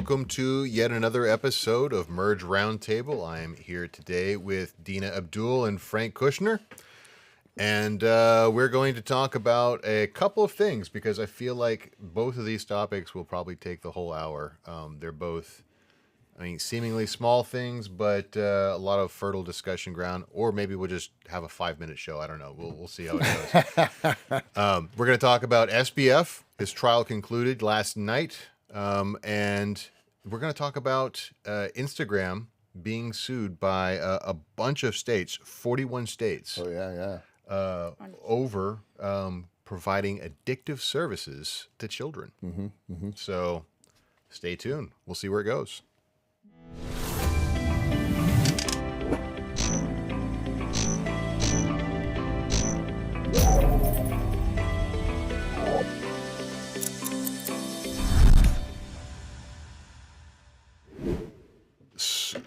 welcome to yet another episode of Merge Roundtable. I am here today with Dina Abdul and Frank Kushner, and we're going to talk about a couple of things because I feel like both of these topics will probably take the whole hour. They're both, seemingly small things, but a lot of fertile discussion ground, or maybe we'll just have a 5-minute show. I don't know. We'll see how it goes. We're going to talk about SBF. His trial concluded last night. And we're going to talk about Instagram being sued by a bunch of states, 41 states. Oh, yeah. Over providing addictive services to children. So stay tuned. We'll see where it goes.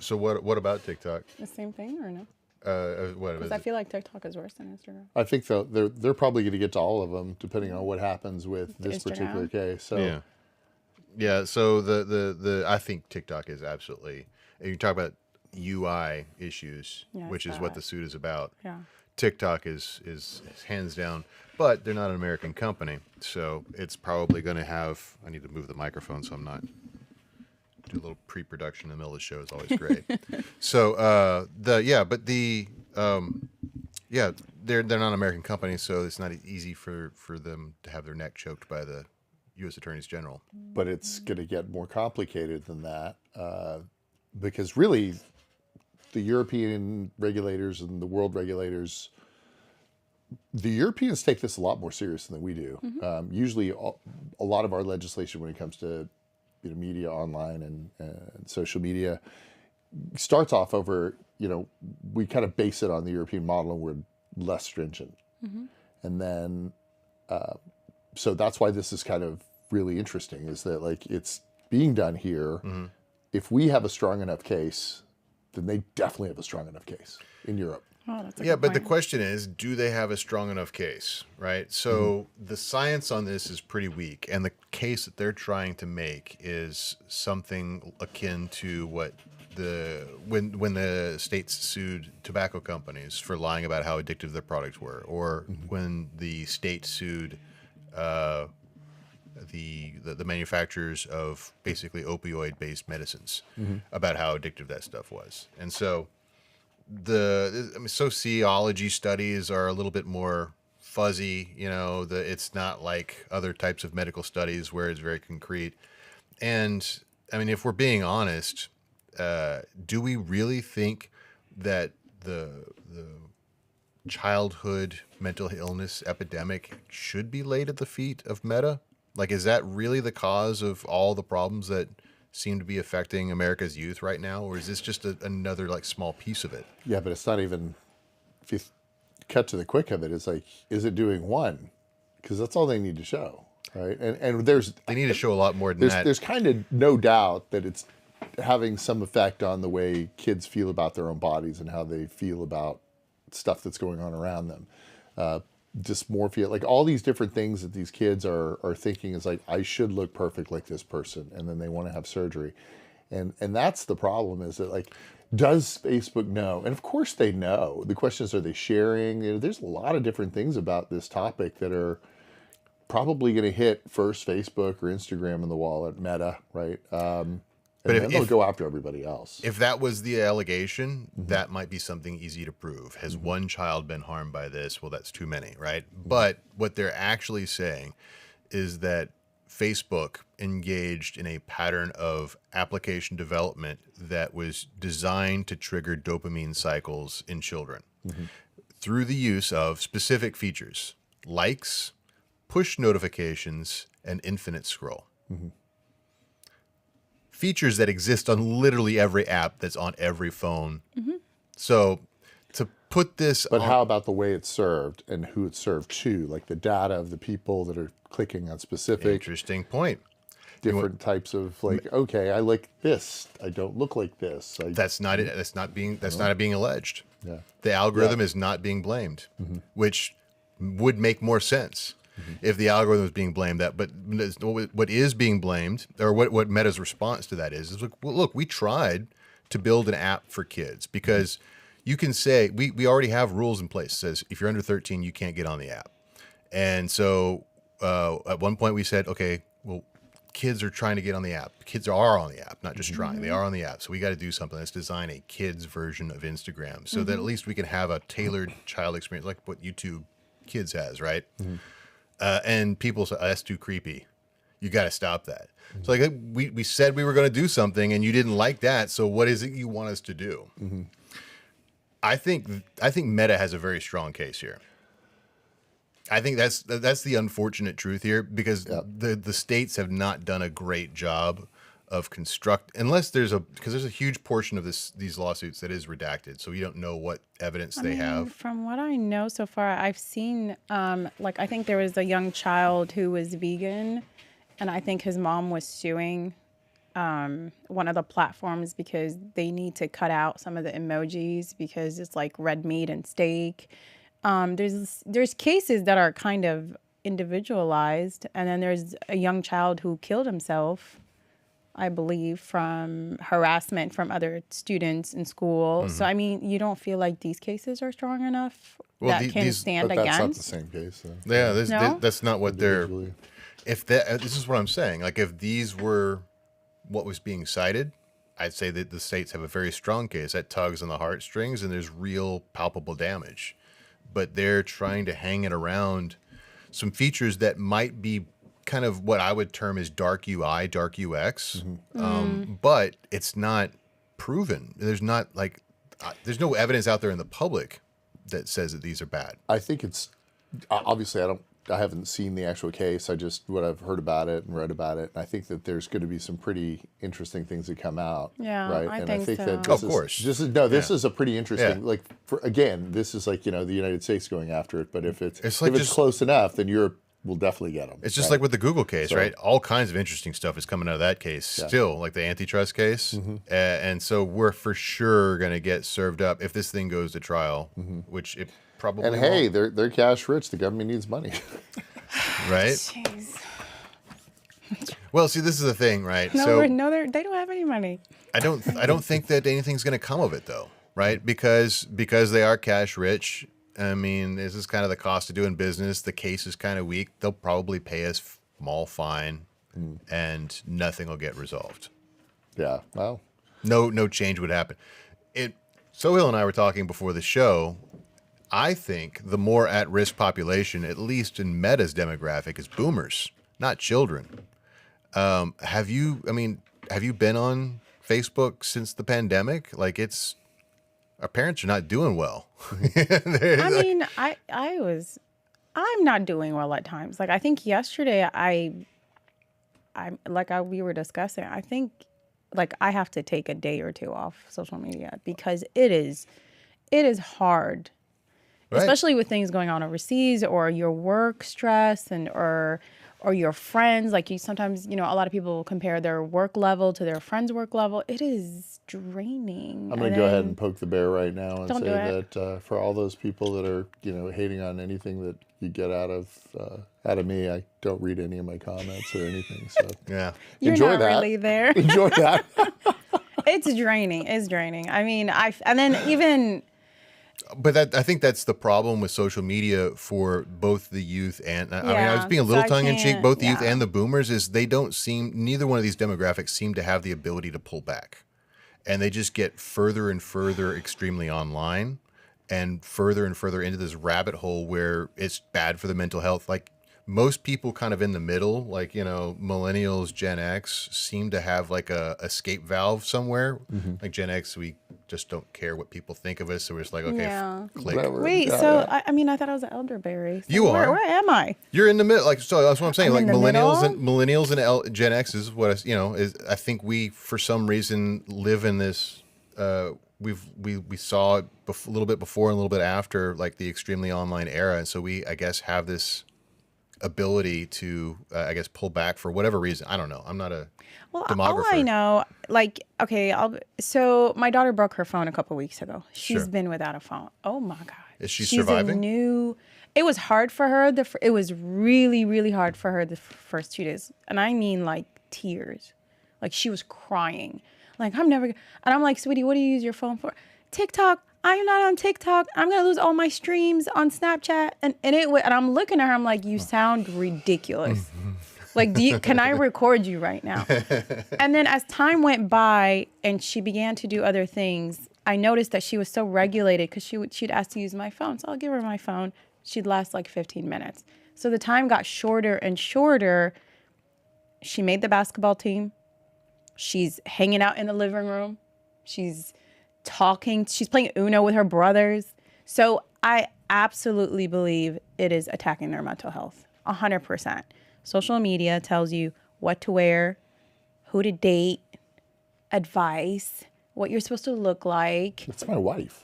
So what about TikTok? The same thing or no? What? Because I feel like TikTok is worse than Instagram. I think they're probably going to get to all of them depending on what happens with this particular case. So yeah. So the I think TikTok is absolutely. You talk about UI issues, which is what the suit is about. Yeah. TikTok is hands down, but they're not an American company, so it's probably going to have. I need to move the microphone so I'm not. Do a little pre-production in the middle of the show is always great. So they're not an American company, so it's not easy for them to have their neck choked by the U.S. Attorneys General. But it's going to get more complicated than that because really the European regulators and the world regulators, the Europeans take this a lot more serious than we do. Usually a lot of our legislation when it comes to media online and social media starts off over, we kind of base it on the European model and we're less stringent. And then, so that's why this is kind of really interesting is that like it's being done here. If we have a strong enough case, then they definitely have a strong enough case in Europe. Oh, that's a Yeah, good but the point. question is, do they have a strong enough case, right? So the science on this is pretty weak, and the case that they're trying to make is something akin to what when the states sued tobacco companies for lying about how addictive their products were, or when the state sued the manufacturers of basically opioid-based medicines about how addictive that stuff was, and so. Sociology studies are a little bit more fuzzy, it's not like other types of medical studies where it's very concrete. And if we're being honest, do we really think that the childhood mental illness epidemic should be laid at the feet of Meta? Like, is that really the cause of all the problems that seem to be affecting America's youth right now, or is this just another like small piece of it? Yeah, but it's not even, if you cut to the quick of it, it's like, is it doing one? Because that's all they need to show, right? And They need to show a lot more than that. There's kind of no doubt that it's having some effect on the way kids feel about their own bodies and how they feel about stuff that's going on around them. Dysmorphia, like all these different things that these kids are thinking is like, I should look perfect like this person, and then they want to have surgery. And that's the problem is that like, does Facebook know? And of course they know. The question is, are they sharing? There's a lot of different things about this topic that are probably going to hit first Facebook or Instagram in the wallet, Meta, right? But then they'll go after everybody else. If that was the allegation, that might be something easy to prove. Has one child been harmed by this? Well, that's too many, right? But what they're actually saying is that Facebook engaged in a pattern of application development that was designed to trigger dopamine cycles in children through the use of specific features, likes, push notifications, and infinite scroll. Features that exist on literally every app that's on every phone. So to put this But how about the way it's served and who it's served to? Like the data of the people that are clicking on specific interesting point. different types of like, okay, I like this. I don't look like this. That's not it. That's not being alleged. Yeah. The algorithm is not being blamed, which would make more sense. if the algorithm is being blamed. But what is being blamed, or what Meta's response to that is look, we tried to build an app for kids because you can say we already have rules in place. It says if you're under 13, you can't get on the app. And so at one point we said, okay, well, kids are trying to get on the app. Kids are on the app, not just trying. They are on the app. So we got to do something. Let's design a kids version of Instagram so that at least we can have a tailored child experience like what YouTube Kids has, right? And people say, oh, that's too creepy. You got to stop that. So like we said we were going to do something and you didn't like that. So what is it you want us to do? I think Meta has a very strong case here. I think that's the unfortunate truth here because the states have not done a great job of because there's a huge portion of these lawsuits that is redacted, so we don't know what evidence they have. From what I know so far, I've seen I think there was a young child who was vegan, and I think his mom was suing one of the platforms because they need to cut out some of the emojis because it's like red meat and steak. There's cases that are kind of individualized, and then there's a young child who killed himself, I believe, from harassment from other students in school. So I mean, you don't feel like these cases are strong enough that can stand but against? That's not the same case, though. Yeah, that's not what they're. Individually. This is what I'm saying. Like if these were what was being cited, I'd say that the states have a very strong case that tugs on the heartstrings, and there's real palpable damage. But they're trying to hang it around some features that might be kind of what I would term as dark UI, dark UX, but it's not proven. There's there's no evidence out there in the public that says that these are bad. I think it's obviously I haven't seen the actual case. I just what I've heard about it and read about it. And I think that there's going to be some pretty interesting things that come out. Yeah, right. I and think I think so. that this Of course. This is a pretty interesting. Yeah. Like this is like the United States going after it. But if it's just close enough, then Europe will definitely get them. It's just like with the Google case, right? All kinds of interesting stuff is coming out of that case still, like the antitrust case. And so we're for sure going to get served up if this thing goes to trial, which it probably And hey, they're cash rich. The government needs money. Right? Jeez. Well, see, this is the thing, right? They don't have any money. I don't think that anything's going to come of it, though, right? Because they are cash rich. I mean, this is kind of the cost of doing business. The case is kind of weak. They'll probably pay a small fine, and nothing will get resolved. Yeah. Well. No change would happen. Sohail and I were talking before the show. I think the more at-risk population, at least in Meta's demographic, is boomers, not children. Have you been on Facebook since the pandemic? Like our parents are not doing well. I'm not doing well at times. Like I think yesterday we were discussing, I think like I have to take a day or two off social media because it is hard. Right. Especially with things going on overseas or your work stress or your friends. Like sometimes, a lot of people compare their work level to their friend's work level. It is draining. I'm going to go ahead and poke the bear right now and say that for all those people that are, hating on anything that you get out of me, I don't read any of my comments or anything. So yeah, you're enjoy not that. really there. Enjoy that. It's draining. It's draining. I mean, and then even. But I think that's the problem with social media for both the youth and I was being a little tongue-in-cheek. Both the youth and the boomers is neither one of these demographics seem to have the ability to pull back, and they just get further and further extremely online, and further into this rabbit hole where it's bad for the mental health. Like most people, kind of in the middle, like millennials, Gen X, seem to have like a escape valve somewhere. Like Gen X, we just don't care what people think of us, so we're just like, okay, click. Whatever. Wait, so I thought I was an elderberry. So You are. Where am I? You're in the middle. Like so, that's what I'm saying. I'm Like in the millennials and Gen X is what is. I think we, for some reason, live in this. We saw it a little bit before and a little bit after, like the extremely online era, and so we, I guess, have this ability to, pull back for whatever reason. I don't know. I'm not a demographer. All I know, like, okay, so my daughter broke her phone a couple weeks ago. She's been without a phone. Oh my God. Is she surviving? it was hard for her. It was really, really hard for her the first 2 days. And I mean like tears. Like she was crying. Like, I'm never, and I'm like, sweetie, what do you use your phone for? TikTok. I'm not on TikTok. I'm going to lose all my streams on Snapchat. And I'm looking at her, I'm like, you sound ridiculous. Like, can I record you right now? And then as time went by and she began to do other things, I noticed that she was so regulated because she'd ask to use my phone. So I'll give her my phone. She'd last like 15 minutes. So the time got shorter and shorter. She made the basketball team. She's hanging out in the living room. She's talking. She's playing Uno with her brothers. So I absolutely believe it is attacking their mental health. 100%. Social media tells you what to wear, who to date, advice, what you're supposed to look like. That's my wife.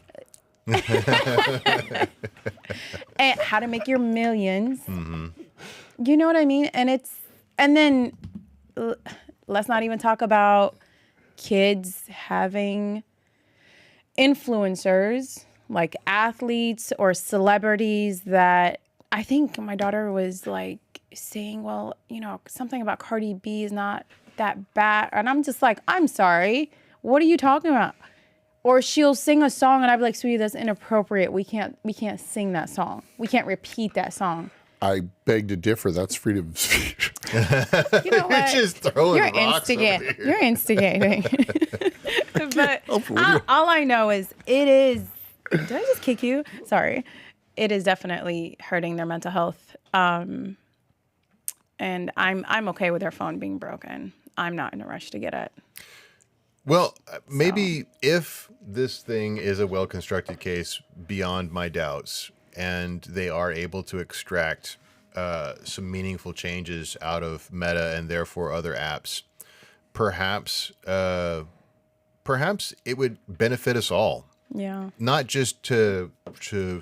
And how to make your millions. Mm-hmm. You know what I mean? And then let's not even talk about kids having influencers like athletes or celebrities that I think my daughter was like saying, well, you know, something about Cardi B is not that bad. And I'm just like, I'm sorry. What are you talking about? Or she'll sing a song and I'd be like, sweetie, that's inappropriate. We can't sing that song. We can't repeat that song. I beg to differ. That's freedom of speech. You know what? You're just throwing rocks over here. You're instigating. But all I know is it is. Did I just kick you? Sorry. It is definitely hurting their mental health. And I'm okay with their phone being broken. I'm not in a rush to get it. Well, maybe if this thing is a well-constructed case beyond my doubts, and they are able to extract some meaningful changes out of Meta and therefore other apps, perhaps it would benefit us all. Yeah. Not just to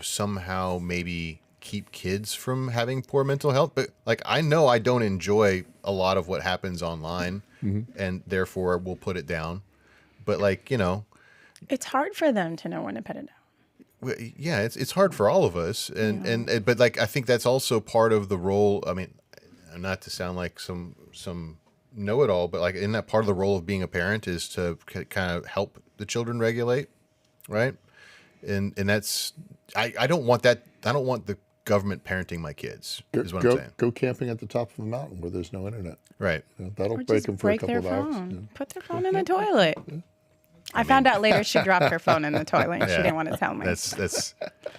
somehow maybe keep kids from having poor mental health, but like I know I don't enjoy a lot of what happens online, and therefore we'll put it down. But like, you know, it's hard for them to know when to put it down. Yeah, it's hard for all of us, and but like I think that's also part of the role. I mean, not to sound like some know-it-all, but like in that part of the role of being a parent is to kind of help the children regulate, right? And that's I don't want that. I don't want the government parenting my kids. Is what I'm saying. Go camping at the top of a mountain where there's no internet. Right. You know, that'll Or break just them for a break couple their of hours. phone. Yeah. Put their phone in the toilet. I found out later she dropped her phone in the toilet and she didn't want to tell me. That's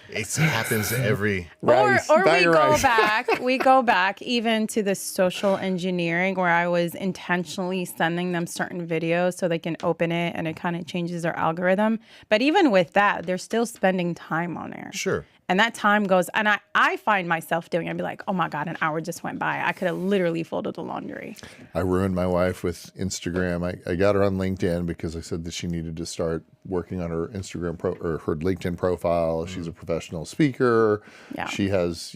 it happens every. Rice, Or bag we of go rice. back. We go back even to the social engineering where I was intentionally sending them certain videos so they can open it and it kind of changes their algorithm. But even with that, they're still spending time on there. Sure. And that time goes, and I find myself doing it. I'd be like, oh my God, an hour just went by. I could have literally folded the laundry. I ruined my wife with Instagram. I got her on LinkedIn because I said that she needed to start working on her Instagram or her LinkedIn profile. She's a professional speaker. Yeah. She has,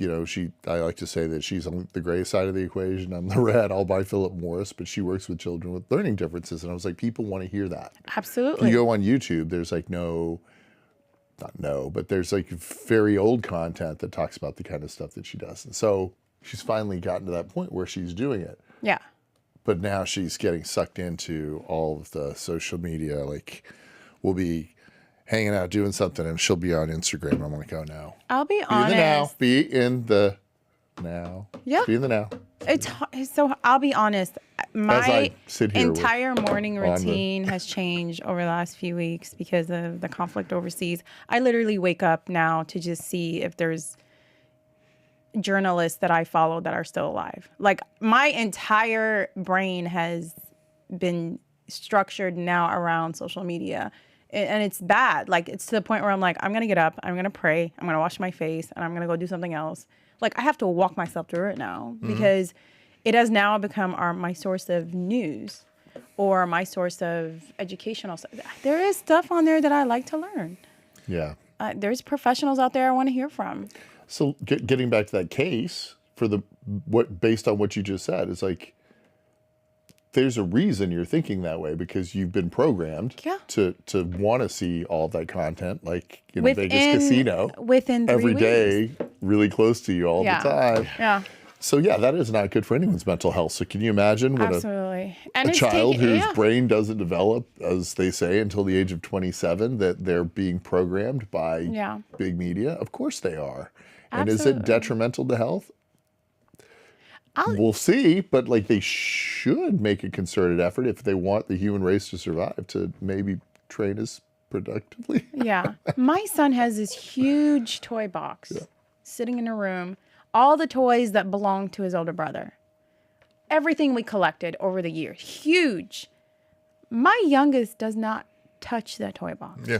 I like to say that she's on the gray side of the equation. I'm the red. I'll buy Philip Morris, but she works with children with learning differences. And I was like, people want to hear that. Absolutely. You go on YouTube, there's like but there's like very old content that talks about the kind of stuff that she does. And so she's finally gotten to that point where she's doing it. Yeah. But now she's getting sucked into all of the social media. Like we'll be hanging out doing something and she'll be on Instagram. I'm like, oh no. I'll be honest. Be in the now. Yeah. Be in the now. It's so I'll be honest. My I sit here entire morning routine has changed over the last few weeks because of the conflict overseas. I literally wake up now to just see if there's journalists that I follow that are still alive. Like my entire brain has been structured now around social media. And it's bad. Like it's to the point where I'm like, I'm going to get up, I'm going to pray, I'm going to wash my face, and I'm going to go do something else. Like I have to walk myself through it now because it has now become my source of news or my source of educational stuff. There is stuff on there that I like to learn. Yeah. There's professionals out there I want to hear from. So getting back to that case based on what you just said, is like, there's a reason you're thinking that way because you've been programmed to want to see all of that content, like Vegas casino within 3 every weeks. day, really close to you all the time. Yeah. So yeah, that is not good for anyone's mental health. So can you imagine when Absolutely. a child whose brain doesn't develop, as they say, until the age of 27, that they're being programmed by big media? Of course they are. And is it detrimental to health? We'll see, but like they should make a concerted effort if they want the human race to survive to maybe train as productively. Yeah. My son has this huge toy box sitting in a room, all the toys that belong to his older brother. Everything we collected over the years. Huge. My youngest does not touch that toy box. Yeah.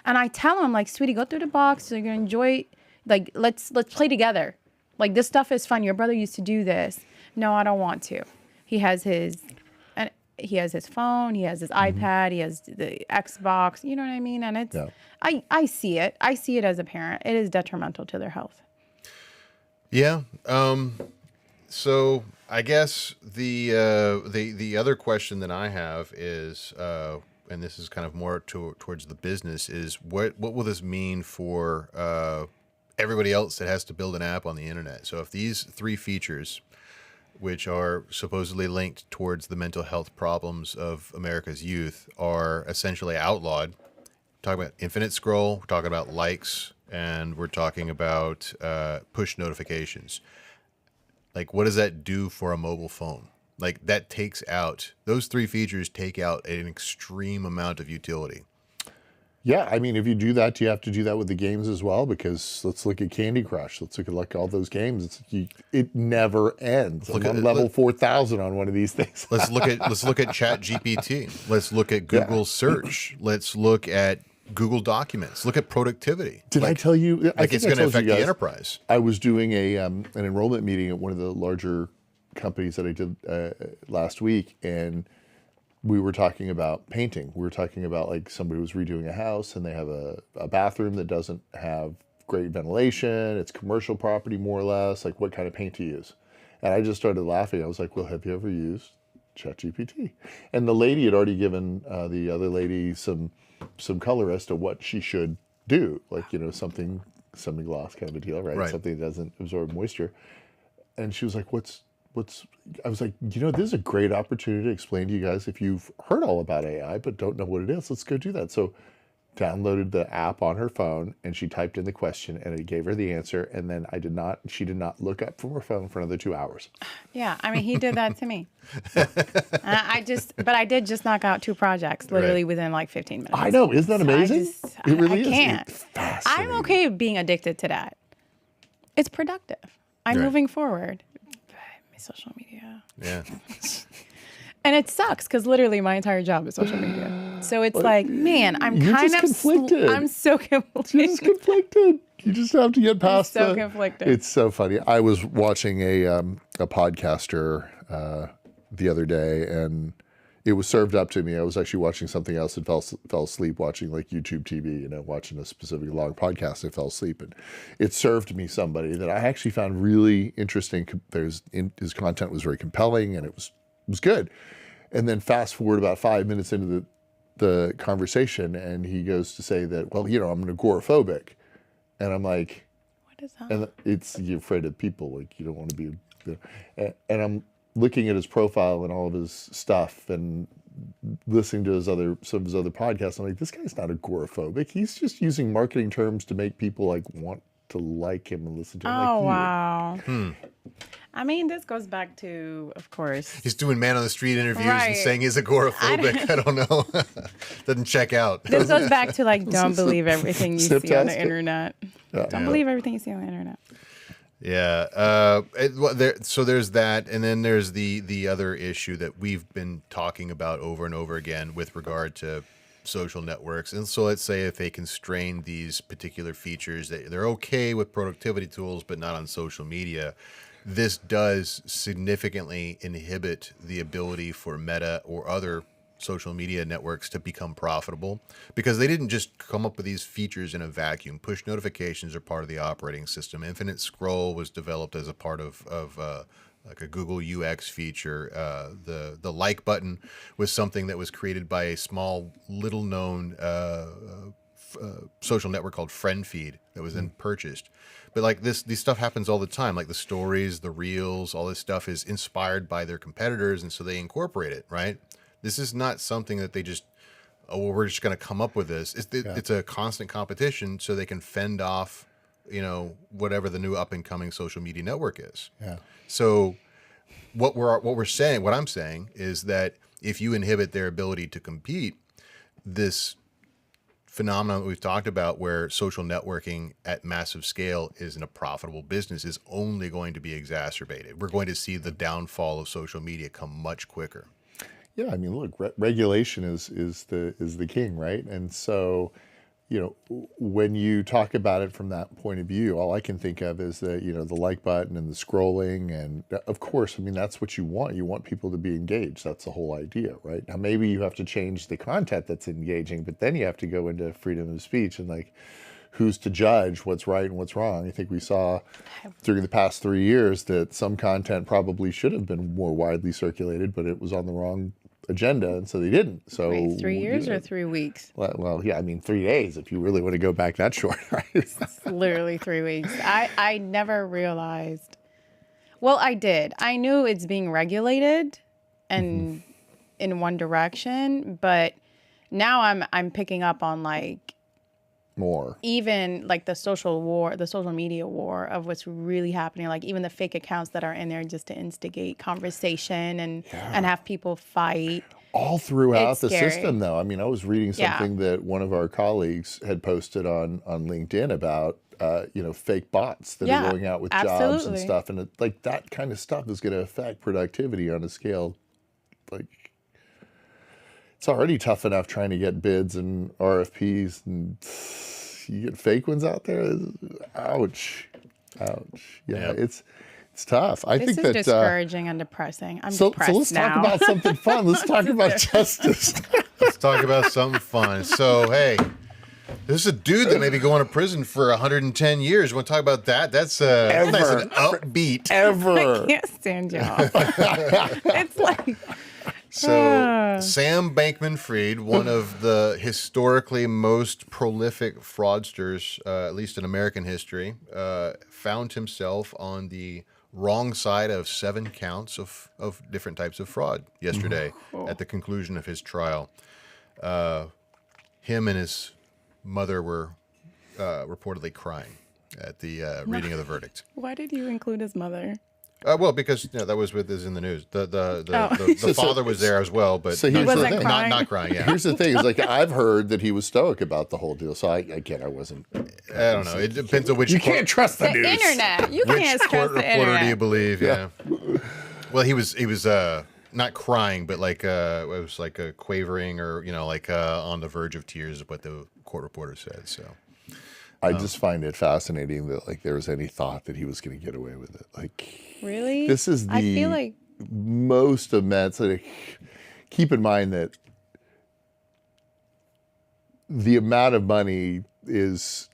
And I tell him, like, sweetie, go through the box. You're gonna enjoy, like, let's play together. Like, this stuff is fun. Your brother used to do this. No, I don't want to. He has his phone, he has his iPad, he has the Xbox, you know what I mean? And it's I see it. I see it as a parent. It is detrimental to their health. Yeah. So I guess the other question that I have is, and this is kind of more towards the business, is what will this mean for everybody else that has to build an app on the internet? So if these 3 features, which are supposedly linked towards the mental health problems of America's youth, are essentially outlawed, we're talking about infinite scroll, we're talking about likes, and we're talking about push notifications. Like, what does that do for a mobile phone? Like, that takes out, those 3 features take out an extreme amount of utility. Yeah, I mean, if you do that, do you have to do that with the games as well? Because let's look at Candy Crush. Let's look at like all those games. It never ends. I'm on level 4,000 on one of these things. Let's look at Chat GPT. Let's look at Google search. Let's look at Google Documents. Look at productivity. Did I tell you? Like, it's going to affect the enterprise. I was doing an enrollment meeting at one of the larger companies that I did last week, and we were talking about painting. We were talking about like somebody was redoing a house and they have a bathroom that doesn't have great ventilation. It's commercial property, more or less. Like, what kind of paint to use? And I just started laughing. I was like, well, have you ever used ChatGPT? And the lady had already given the other lady some color as to what she should do. Like, you know, something semi-gloss kind of a deal, right? Something that doesn't absorb moisture. And she was like, I was like, you know, this is a great opportunity to explain to you guys, if you've heard all about AI but don't know what it is, let's go do that. So downloaded the app on her phone and she typed in the question and it gave her the answer. And then she did not look up from her phone for another 2 hours. Yeah. I mean, he did that to me. I did just knock out 2 projects literally within like 15 minutes. I know. Isn't that amazing? It really is. I can't. It's fascinating. I'm okay being addicted to that. It's productive. I'm moving forward. Social media. Yeah. And it sucks because literally my entire job is social media. So it's like, man, I'm kind of conflicted. I'm so conflicted. You're just conflicted. You just have to get past I'm so conflicted. It's so funny. I was watching a podcaster the other day, and it was served up to me. I was actually watching something else and fell asleep watching like YouTube TV, you know, watching a specific long podcast. I fell asleep, and it served me somebody that I actually found really interesting. His content was very compelling, and it was good. And then fast forward about 5 minutes into the conversation, and he goes to say that, well, you know, I'm an agoraphobic, and I'm like, what is that? And you're afraid of people, like you don't want to be, you know, and I'm looking at his profile and all of his stuff and listening to some of his other podcasts. I'm like, this guy's not agoraphobic. He's just using marketing terms to make people like want to like him and listen to him. Oh, wow. I mean, this goes back to, of course. He's doing man on the street interviews and saying he's agoraphobic. I don't know. Doesn't check out. This goes back to like, don't believe everything you see on the internet. Don't believe everything you see on the internet. Yeah. So there's that, and then there's the other issue that we've been talking about over and over again with regard to social networks. And so let's say if they constrain these particular features, that they're okay with productivity tools, but not on social media. This does significantly inhibit the ability for Meta or other social media networks to become profitable, because they didn't just come up with these features in a vacuum. Push notifications are part of the operating system. Infinite scroll was developed as a part of like a Google UX feature. The like button was something that was created by a small, little known social network called Friend Feed that was then purchased. But like these stuff happens all the time. Like the stories, the reels, all this stuff is inspired by their competitors, and so they incorporate it. Right. This is not something that they just, oh, well, we're just going to come up with this. It's a constant competition, so they can fend off, whatever the new up and coming social media network is. Yeah. So what I'm saying is that if you inhibit their ability to compete, this phenomenon that we've talked about where social networking at massive scale isn't a profitable business is only going to be exacerbated. We're going to see the downfall of social media come much quicker. Yeah, I mean, look, regulation is the king, right? And so, when you talk about it from that point of view, all I can think of is the like button and the scrolling, and of course, I mean, that's what you want. You want people to be engaged. That's the whole idea, right? Now, maybe you have to change the content that's engaging, but then you have to go into freedom of speech and like, who's to judge what's right and what's wrong? I think we saw during the past 3 years that some content probably should have been more widely circulated, but it was on the wrong agenda, and so they didn't. So wait, 3 years or 3 weeks? Well, yeah, I mean 3 days if you really want to go back that short, right? It's literally 3 weeks. I never realized. Well, I did. I knew it's being regulated and in one direction, but now I'm picking up on like more. Even like the social media war of what's really happening, like even the fake accounts that are in there just to instigate conversation and have people fight. All throughout It's the scary. system, though. I mean, I was reading something that one of our colleagues had posted on LinkedIn about, fake bots that are going out with jobs and absolutely. stuff. And like that kind of stuff is going to affect productivity on a scale like it's already tough enough trying to get bids and RFPs, and you get fake ones out there. Ouch. Yeah, it's tough. I This think is that discouraging and depressing. I'm so depressed let's now. talk about something fun. Let's talk about justice. Let's talk about something fun. So, hey, this is a dude that may be going to prison for 110 years. You want to talk about that? That's nice and upbeat. Ever. I can't stand y'all. It's like So Sam Bankman-Fried, one of the historically most prolific fraudsters, at least in American history, found himself on the wrong side of 7 counts of different types of fraud yesterday at the conclusion of his trial. Him and his mother were reportedly crying at the reading of the verdict. why did you include his mother? Well, because that was what is in the news. The father was there as well, but So he wasn't thing. crying? not crying. Yeah, Here's the thing: is like I've heard that he was stoic about the whole deal. So I wasn't. I don't know. It depends on which You can't trust the The news. internet. You which can't court trust the reporter do you internet. believe? Yeah. Well, he was not crying, but like it was like a quavering or on the verge of tears, is what the court reporter said. So I just find it fascinating that like there was any thought that he was going to get away with it. Like Really? this is the I feel like most immense. Like, keep in mind that the amount of money is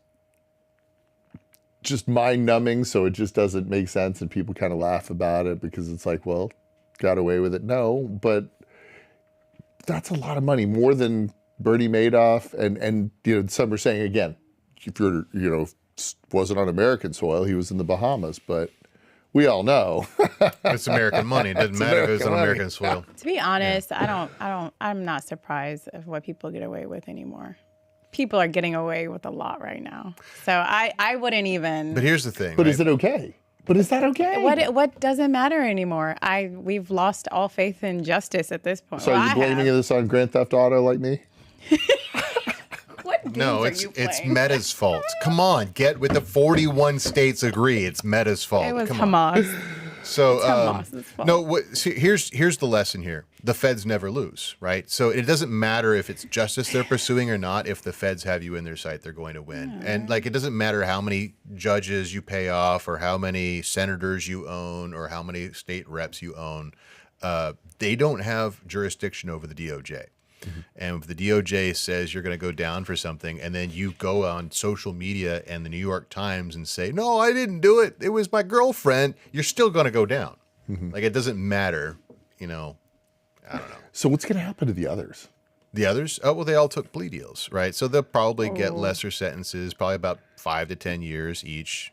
just mind-numbing, so it just doesn't make sense, and people kind of laugh about it because it's like, well, got away with it. No, but that's a lot of money, more than Bernie Madoff, and some are saying again, if you're wasn't on American soil, he was in the Bahamas, but we all know. it's American money. It doesn't matter if it's on American American soil. to be honest, I'm not surprised of what people get away with anymore. People are getting away with a lot right now. So I wouldn't even. But here's the thing. But right? is it okay? But is that okay? What doesn't matter anymore? We've lost all faith in justice at this point. So Well, are you I blaming have. this on Grand Theft Auto like me? What games No, are it's you it's playing? Meta's fault. Come on, get with the 41 states agree. It's Meta's fault. It was Come on. Hamas. So Hamas's fault. no, here's the lesson here. The feds never lose, right? So it doesn't matter if it's justice they're pursuing or not. If the feds have you in their sight, they're going to win. And like it doesn't matter how many judges you pay off, or how many senators you own, or how many state reps you own. They don't have jurisdiction over the DOJ. And if the DOJ says you're going to go down for something, and then you go on social media and the New York Times and say, no, I didn't do it, it was my girlfriend, you're still going to go down. Like, it doesn't matter, I don't know. So what's going to happen to the others? The others, oh, well, they all took plea deals, right? So they'll probably get lesser sentences, probably about 5 to 10 years each,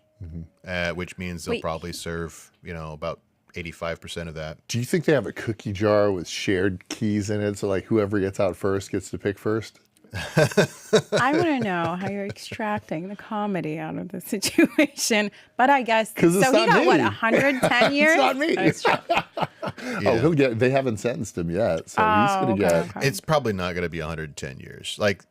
which means they'll probably serve, about 85% of that. Do you think they have a cookie jar with shared keys in it? So like whoever gets out first gets to pick first? I want to know how you're extracting the comedy out of the situation. But I guess, so he got, what, 110 years? It's not me. That's true. Oh, he'll get. They haven't sentenced him yet, so he's going to get. Okay. It's probably not going to be 110 years. Like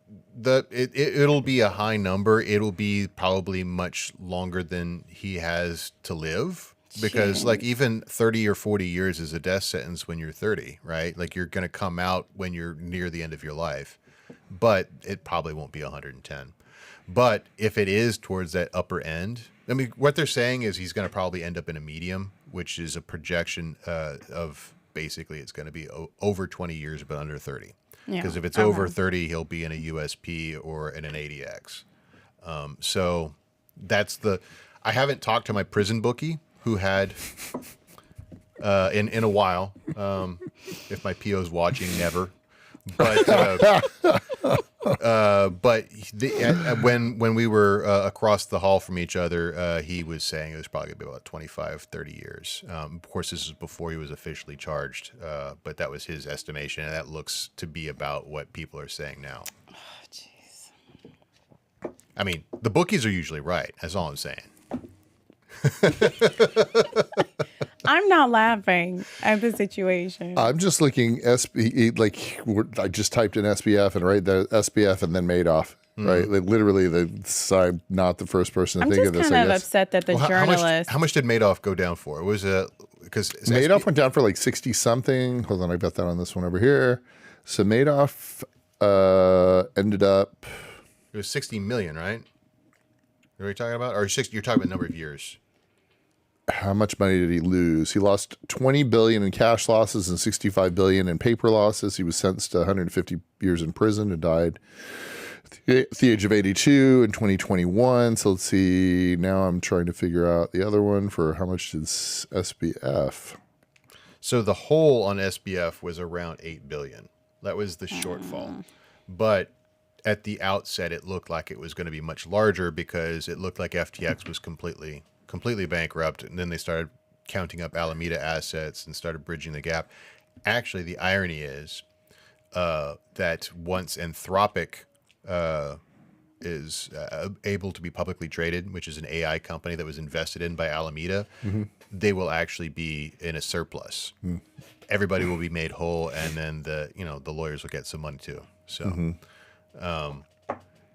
it'll be a high number. It'll be probably much longer than he has to live. Because like even 30 or 40 years is a death sentence when you're 30, right? Like you're going to come out when you're near the end of your life. But it probably won't be 110. But if it is towards that upper end, I mean, what they're saying is he's going to probably end up in a medium, which is a projection of basically it's going to be over 20 years, but under 30. Because if it's over 30, he'll be in a USP or in an ADX. So that's I haven't talked to my prison bookie who had in a while. If my PO's watching, never. But when we were across the hall from each other, he was saying it was probably going to be about 25, 30 years. Of course, this is before he was officially charged, but that was his estimation, and that looks to be about what people are saying now. Oh, jeez. I mean, the bookies are usually right. That's all I'm saying. I'm not laughing at the situation. I'm just looking I just typed in SBF and the SBF and then Madoff. Right, like literally, I'm not the first person to think of this. I'm just kind of upset that the journalist. How much did Madoff go down for? It was because Madoff went down for like 60 something. Hold on, I got that on this one over here. So Madoff ended up. It was 60 million, right? What are you talking about? Or you're talking about number of years? How much money did he lose? He lost 20 billion in cash losses and 65 billion in paper losses. He was sentenced to 150 years in prison and died at the age of 82 in 2021. So let's see. Now I'm trying to figure out the other one for how much is SBF. So the hole on SBF was around 8 billion. That was the shortfall. But at the outset, it looked like it was going to be much larger because it looked like FTX was completely bankrupt, and then they started counting up Alameda assets and started bridging the gap. Actually, the irony is that once Anthropic is able to be publicly traded, which is an AI company that was invested in by Alameda, they will actually be in a surplus. Everybody will be made whole, and then the lawyers will get some money too. So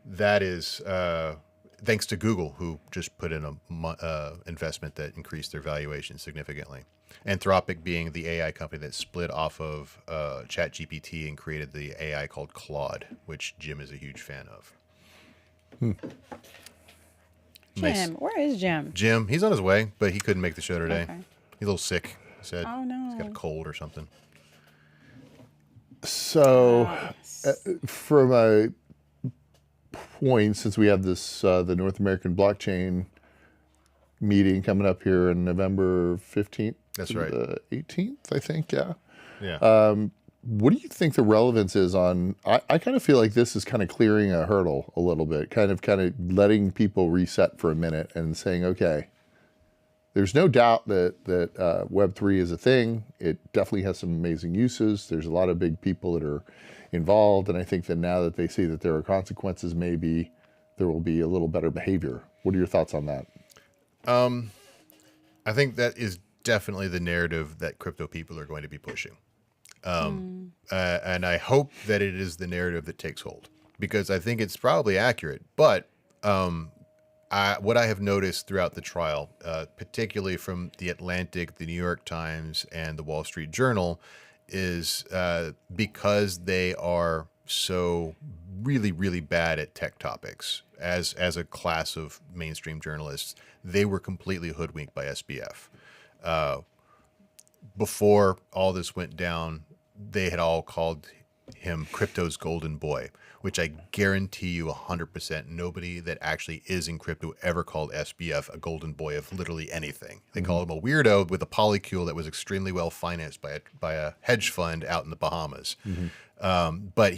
that is thanks to Google, who just put in a investment that increased their valuation significantly. Anthropic being the AI company that split off of Chat GPT and created the AI called Claude, which Jim is a huge fan of. Jim, Nice. where is Jim? Jim, he's on his way, but he couldn't make the show today. Okay. He's a little sick. He said Oh no. he's got a cold or something. So from a point, since we have this the North American blockchain meeting coming up here in November 15th. That's right. 18th, I think. Yeah. Yeah. What do you think the relevance is on? I kind of feel like this is kind of clearing a hurdle a little bit, kind of letting people reset for a minute and saying, okay, there's no doubt that Web3 is a thing. It definitely has some amazing uses. There's a lot of big people that are involved, and I think that now that they see that there are consequences, maybe there will be a little better behavior. What are your thoughts on that? I think that is definitely the narrative that crypto people are going to be pushing. And I hope that it is the narrative that takes hold, because I think it's probably accurate. But what I have noticed throughout the trial, particularly from The Atlantic, the New York Times, and the Wall Street Journal, is because they are so really, really bad at tech topics as a class of mainstream journalists, they were completely hoodwinked by SBF. Before all this went down, they had all called him crypto's golden boy, which I guarantee you 100% nobody that actually is in crypto ever called SBF a golden boy of literally anything. They call him a weirdo with a polycule that was extremely well financed by a hedge fund out in the Bahamas. But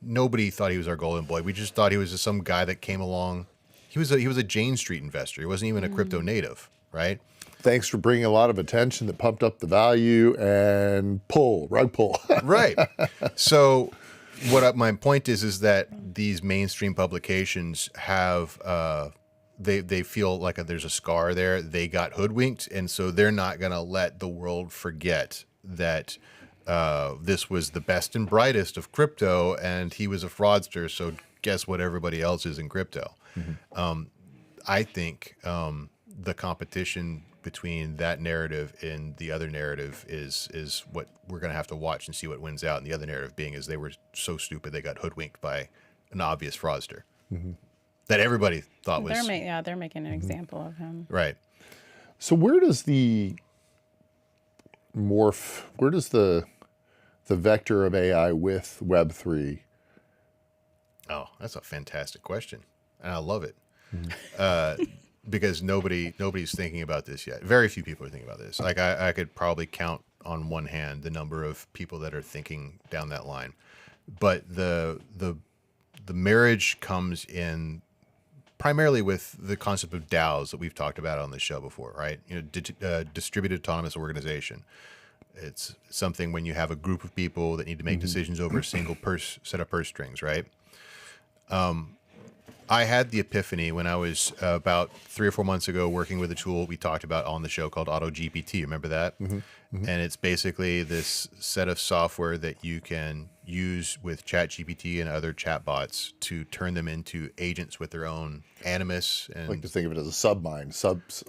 nobody thought he was our golden boy. We just thought he was just some guy that came along. He was a Jane Street investor. He wasn't even a crypto native, right? Thanks for bringing a lot of attention that pumped up the value and rug pull. Right. So my point is that these mainstream publications have they feel like there's a scar there. They got hoodwinked, and so they're not going to let the world forget that this was the best and brightest of crypto, and he was a fraudster. So guess what? Everybody else is in crypto. I think the competition between that narrative and the other narrative is what we're going to have to watch and see what wins out. And the other narrative being is they were so stupid they got hoodwinked by an obvious fraudster that everybody thought was. They're making an example of him. Right. So where does the vector of AI with Web3? Oh, that's a fantastic question, and I love it. Because nobody's thinking about this yet. Very few people are thinking about this. Like I could probably count on one hand the number of people that are thinking down that line. But the marriage comes in primarily with the concept of Dows that we've talked about on the show before, right? Distributed autonomous organization. It's something when you have a group of people that need to make decisions over a single set of purse strings, right? I had the epiphany when I was about 3 or 4 months ago working with a tool we talked about on the show called Autog GPT. Remember that? And it's basically this set of software that you can use with Chat GPT and other chatbots to turn them into agents with their own animus. And I like to think of it as a submind,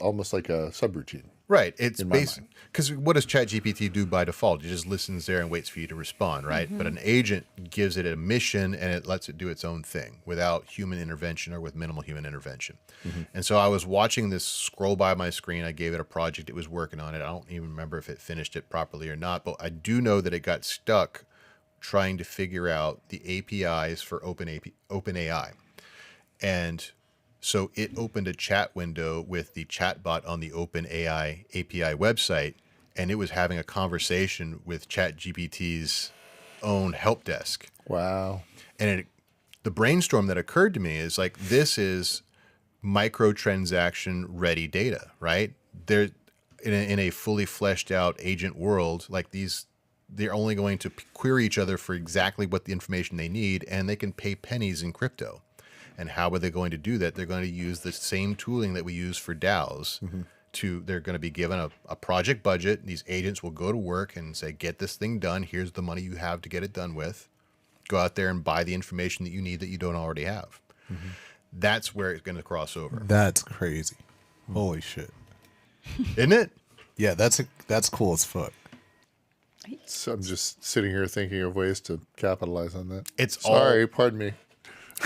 almost like a subroutine. Right. It's basic. Because what does Chat GPT do by default? It just listens there and waits for you to respond, right? But an agent gives it a mission and it lets it do its own thing without human intervention or with minimal human intervention. And so I was watching this scroll by my screen. I gave it a project. It was working on it. I don't even remember if it finished it properly or not, but I do know that it got stuck trying to figure out the APIs for OpenAI. And so it opened a chat window with the chatbot on the OpenAI API website, and it was having a conversation with ChatGPT's own help desk. Wow. And the brainstorm that occurred to me is like, this is microtransaction ready data, right? They're in a fully fleshed out agent world, like they're only going to query each other for exactly what the information they need, and they can pay pennies in crypto. And how are they going to do that? They're going to use the same tooling that we use for Dows. They're going to be given a project budget. These agents will go to work and say, get this thing done. Here's the money you have to get it done with. Go out there and buy the information that you need that you don't already have. That's where it's going to cross over. That's crazy. Holy shit. Isn't it? Yeah, that's cool as fuck. So I'm just sitting here thinking of ways to capitalize on that. Pardon me.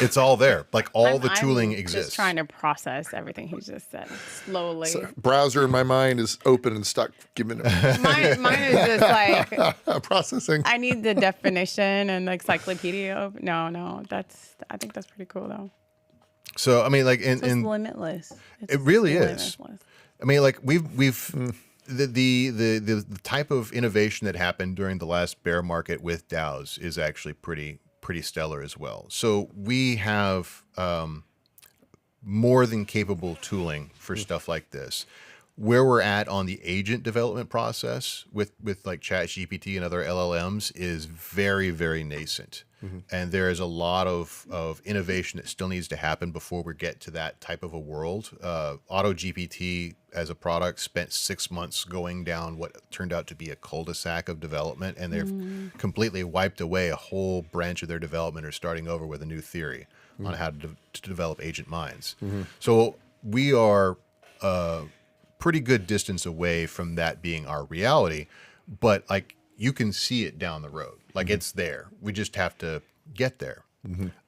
It's all there. Like the tooling I'm exists. Just trying to process everything he just said slowly. So, browser in my mind is open and stuck. Giving Mine is just like processing. I need the definition and the encyclopedia. No, I think that's pretty cool though. So I mean, like, It's limitless. It really is. I mean, like we've the type of innovation that happened during the last bear market with Dows is actually pretty stellar as well. So we have more than capable tooling for stuff like this. Where we're at on the agent development process with like ChatGPT and other LLMs is very, very nascent. And there is a lot of innovation that still needs to happen before we get to that type of a world. Autog GPT as a product spent 6 months going down what turned out to be a cul-de-sac of development, and they've completely wiped away a whole branch of their development or starting over with a new theory on how to develop agent minds. So we are pretty good distance away from that being our reality, but like you can see it down the road. Like it's there. We just have to get there.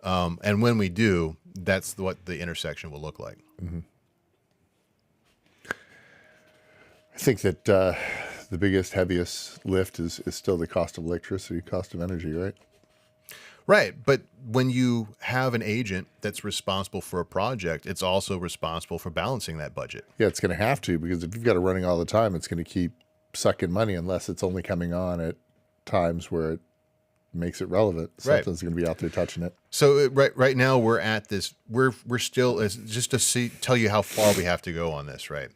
And when we do, that's what the intersection will look like. I think that the biggest, heaviest lift is still the cost of electricity, cost of energy, right? Right. But when you have an agent that's responsible for a project, it's also responsible for balancing that budget. Yeah, it's going to have to, because if you've got it running all the time, it's going to keep sucking money unless it's only coming on at times where it makes it relevant. Something's going to be out there touching it. So right now we're at this. We're still just to tell you how far we have to go on this. Right,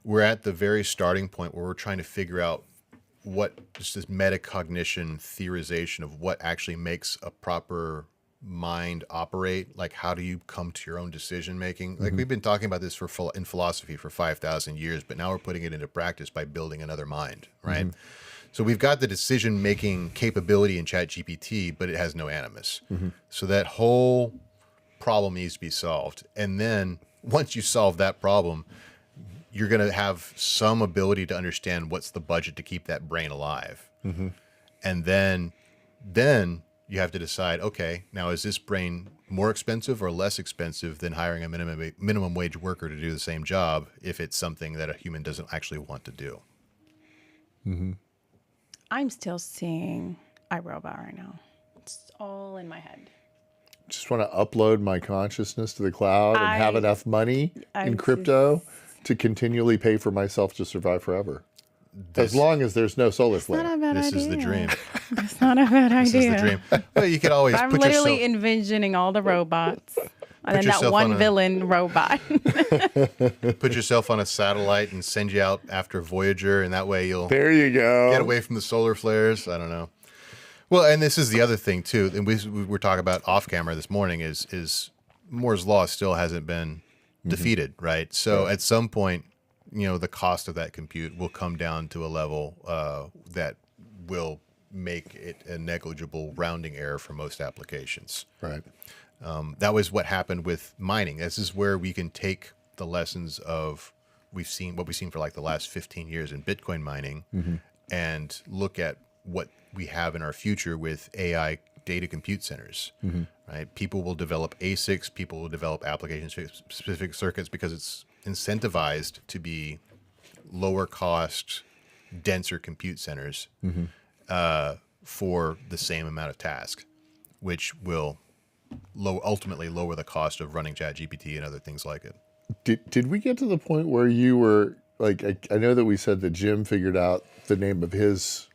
we're at the very starting point where we're trying to figure out what just this metacognition theorization of what actually makes a proper mind operate. Like, how do you come to your own decision making? Like, we've been talking about this in philosophy for 5,000 years, but now we're putting it into practice by building another mind. Right. So we've got the decision-making capability in Chat GPT, but it has no animus. So that whole problem needs to be solved. And then once you solve that problem, you're going to have some ability to understand what's the budget to keep that brain alive. And then you have to decide, okay, now is this brain more expensive or less expensive than hiring a minimum wage worker to do the same job if it's something that a human doesn't actually want to do? I'm still seeing iRobot right now. It's all in my head. Just want to upload my consciousness to the cloud and have enough money in crypto to continually pay for myself to survive forever. As long as there's no solar flare. Not a bad This idea. is the dream. It's not a bad idea. This is the dream. Well, you could always I'm put literally yourself... envisioning all the robots. And then that yourself one on a- villain robot. Put yourself on a satellite and send you out after Voyager, and that way you'll There you go. get away from the solar flares. I don't know. Well, and this is the other thing too, and we were talking about off camera this morning. Is Moore's law still hasn't been defeated, right? So at some point, the cost of that compute will come down to a level that will make it a negligible rounding error for most applications. Right. That was what happened with mining. This is where we can take the lessons of what we've seen for like the last 15 years in Bitcoin mining and look at what we have in our future with AI data compute centers, right? People will develop ASICs, people will develop application-specific circuits because it's incentivized to be lower cost, denser compute centers for the same amount of task, which will ultimately lower the cost of running ChatGPT and other things like it. Did we get to the point where you were like, I know that we said that Jim figured out the name of his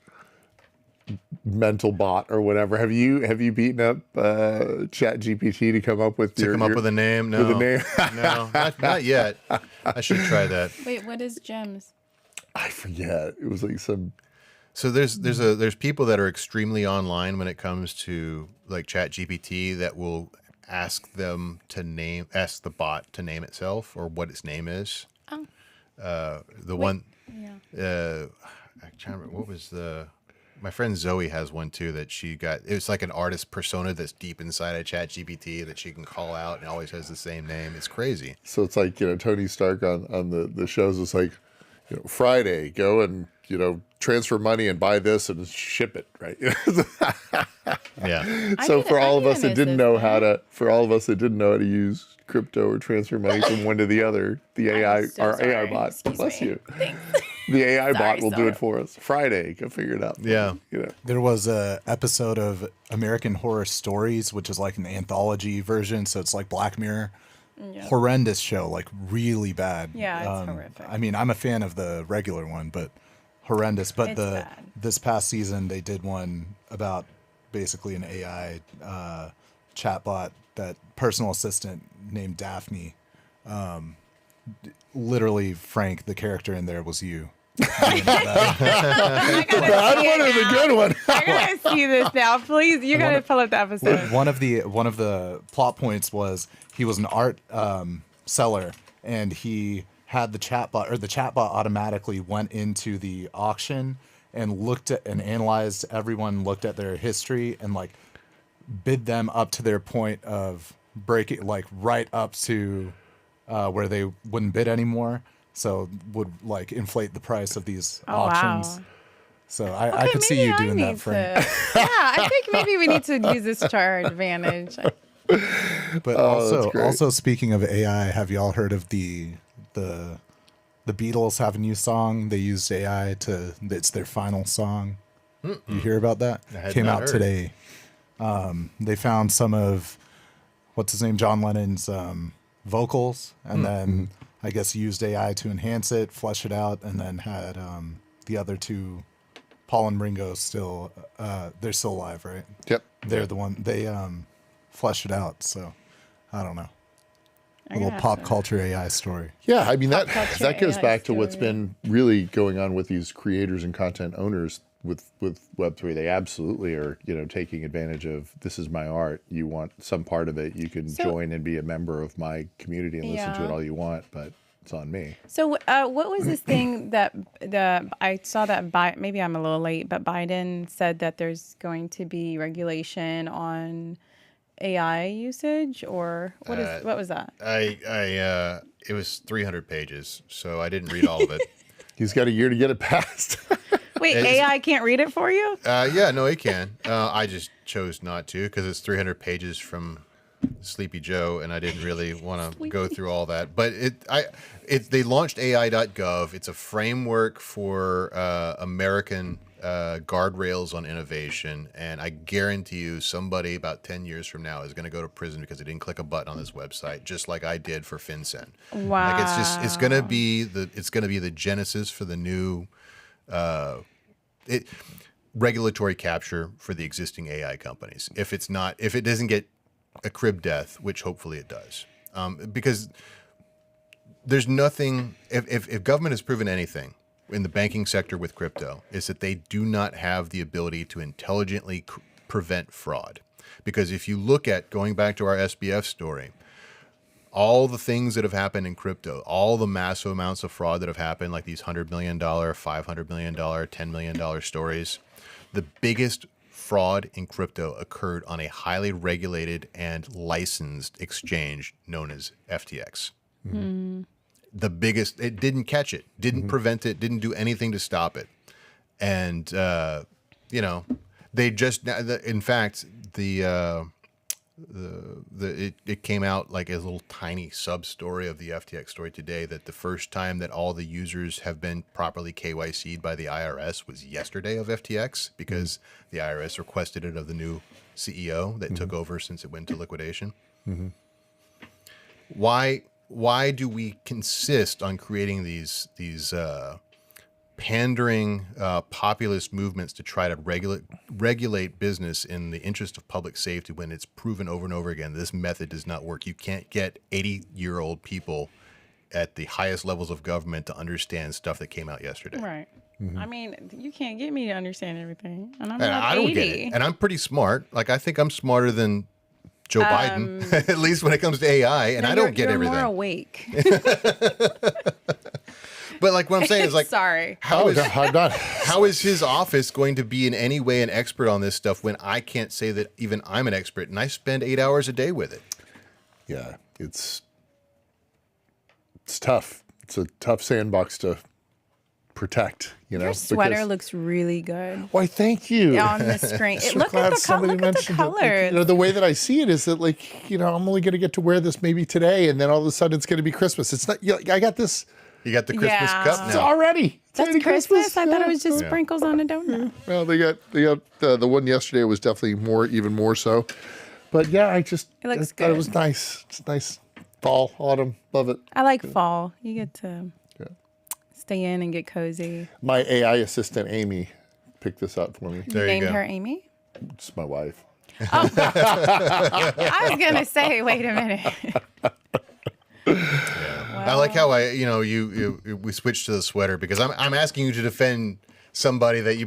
mental bot or whatever. Have you beaten up ChatGPT to come up with Come up with a name? No, with a name? no, not yet. I should try that. Wait, what is Gems? I forget. It was like some. So there's people that are extremely online when it comes to like ChatGPT that will ask the bot to name itself or what its name is. I'm trying to remember, what was my friend Zoe has one too that she got. It's like an artist persona that's deep inside of ChatGPT that she can call out and always has the same name. It's crazy. So it's like, Tony Stark on the shows is like, Friday, go and, transfer money and buy this and ship it, right? Yeah. So for all of us that didn't know how to use crypto or transfer money from one to the other, the AI, so our sorry. AI bot, Excuse bless me. you, Thanks. the AI bot will do sorry. it for us. Friday, go figure it out. Yeah. There was a episode of American Horror Stories, which is like an anthology version, so it's like Black Mirror. Yeah. Horrendous show, like really bad. Yeah, it's horrific. I mean, I'm a fan of the regular one, but horrendous. But It's bad. this past season they did one about basically an AI chatbot, that personal assistant named Daphne. Literally, Frank, the character in there was you. I The bad one or the good one? I gotta see this now, please. You gotta pull up the episode. One of the plot points was he was an art seller, and he had the chatbot automatically went into the auction and looked at and analyzed everyone, looked at their history and like bid them up to their point of breaking, like right up to where they wouldn't bid anymore. So would like inflate the price of these auctions. Wow. So I could see you doing that, Frank. Yeah, I think maybe we need to use this to our advantage. But that's great. also speaking of AI, have y'all heard of the The Beatles have a new song. They used AI to. It's their final song. You hear about that? Came out today. They found some of what's his name, John Lennon's vocals, and then I guess used AI to enhance it, flesh it out, and then had the other two, Paul and Ringo, still they're still alive, right? Yep. They're the one they fleshed it out. So I don't know. A little pop culture AI story. Yeah, I mean that culture goes AI back to what's story. been really going on with these creators and content owners with Web3. They absolutely are, taking advantage of, this is my art. You want some part of it, you can join and be a member of my community and listen to it all you want, but it's on me. So what was this thing that I saw that maybe I'm a little late, but Biden said that there's going to be regulation on AI usage, or what was that? It was 300 pages, so I didn't read all of it. He's got a year to get it passed. Wait, AI can't read it for you? Yeah, no, it can. I just chose not to because it's 300 pages from Sleepy Joe, and I didn't really want to go through all that. But they launched AI.gov. It's a framework for American guardrails on innovation, and I guarantee you somebody about 10 years from now is going to go to prison because they didn't click a button on this website, just like I did for FinCEN. Wow. Like it's going to be the genesis for the new regulatory capture for the existing AI companies. If it doesn't get a crib death, which hopefully it does, because there's nothing. If government has proven anything in the banking sector with crypto, is that they do not have the ability to intelligently prevent fraud. Because if you look at, going back to our SBF story, all the things that have happened in crypto, all the massive amounts of fraud that have happened, like these $100 million, $500 million, $10 million stories, the biggest fraud in crypto occurred on a highly regulated and licensed exchange known as FTX. The biggest, it didn't catch it, didn't prevent it, didn't do anything to stop it. And, they just, in fact, it came out like a little tiny sub story of the FTX story today, that the first time that all the users have been properly KYC'd by the IRS was yesterday of FTX, because the IRS requested it of the new CEO that took over since it went to liquidation. Why do we consist on creating these pandering populist movements to try to regulate business in the interest of public safety, when it's proven over and over again this method does not work? You can't get 80-year-old people at the highest levels of government to understand stuff that came out yesterday. Right. I mean, you can't get me to understand everything, and I'm And not I don't 80. get it. And I'm pretty smart. Like, I think I'm smarter than Joe Biden, at least when it comes to AI, and I don't get you're everything. More awake. But like what I'm saying is, like, Sorry. how is not. how is his office going to be in any way an expert on this stuff when I can't say that even I'm an expert, and I spend 8 hours a day with it? Yeah, it's tough. It's a tough sandbox to protect. Your sweater because- looks really good Why, thank you. on the screen. So Look glad at the somebody look at the mentioned it. colors. Like, the way that I see it is that, like, I'm only going to get to wear this maybe today, and then all of a sudden it's going to be Christmas. It's not. I got this. You got the Christmas Yeah. cup It's now. already. It's That's already Christmas. I thought Yeah. it was just sprinkles on a donut. Well, they got the one yesterday was definitely even more so. But yeah, It looks I thought it good. was nice. It's nice. Fall, autumn, love it. I like fall. You get to stay in and get cozy. My AI assistant Amy picked this up for me. There you Named go. her Amy. It's my wife. I was gonna say, wait a minute. I like how we switched to the sweater, because I'm asking you to defend somebody that you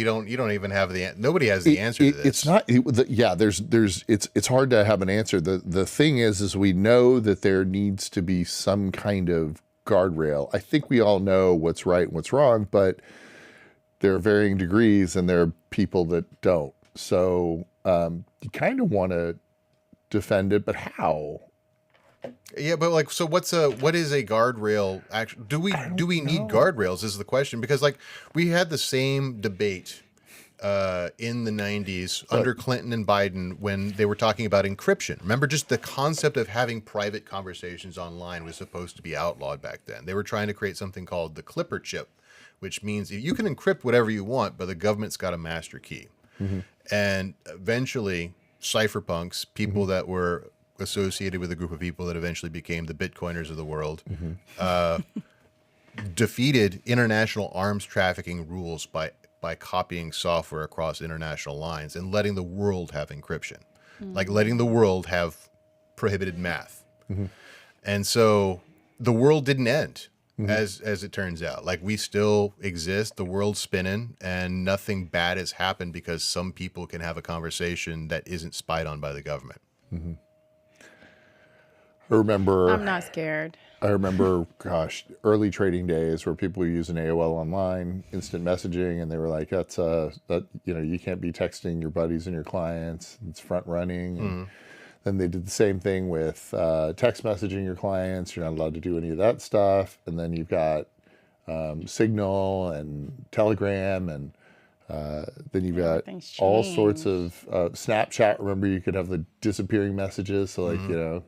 don't even have nobody has the answer to this. It's not. It's hard to have an answer. The thing is we know that there needs to be some kind of guardrail. I think we all know what's right and what's wrong, but there are varying degrees, and there are people that don't. So you kind of want to defend it, but how? Yeah, but like, so what is a guardrail? Actually, do we need guardrails? Is the question, because like we had the same debate in the 90s under Clinton and Biden when they were talking about encryption. Remember, just the concept of having private conversations online was supposed to be outlawed back then. They were trying to create something called the Clipper chip, which means you can encrypt whatever you want, but the government's got a master key. And eventually, cypherpunks, people that were associated with a group of people that eventually became the Bitcoiners of the world, defeated international arms trafficking rules by copying software across international lines and letting the world have encryption, like letting the world have prohibited math. And so the world didn't end, as it turns out. Like, we still exist, the world's spinning, and nothing bad has happened because some people can have a conversation that isn't spied on by the government. I remember. I'm not scared. I remember, gosh, early trading days where people were using AOL online, instant messaging, and they were like, "That's you can't be texting your buddies and your clients. It's front running." And then they did the same thing with text messaging your clients. You're not allowed to do any of that stuff. And then you've got Signal and Telegram, and then you've got all sorts of Snapchat. Remember, you could have the disappearing messages. So, like,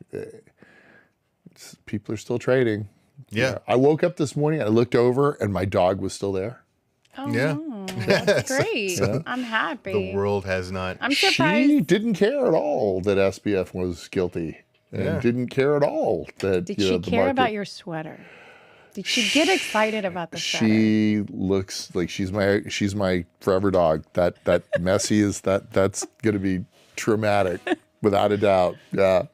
people are still trading. Yeah. I woke up this morning and I looked over and my dog was still there. Oh, Yeah. that's great. I'm happy. The world has not. I'm surprised. She didn't care at all that SBF was guilty, and didn't care at all that. Did she care about your sweater? Did she get excited about the sweater? She looks like she's my forever dog. That Messi is that's going to be traumatic without a doubt. Yeah.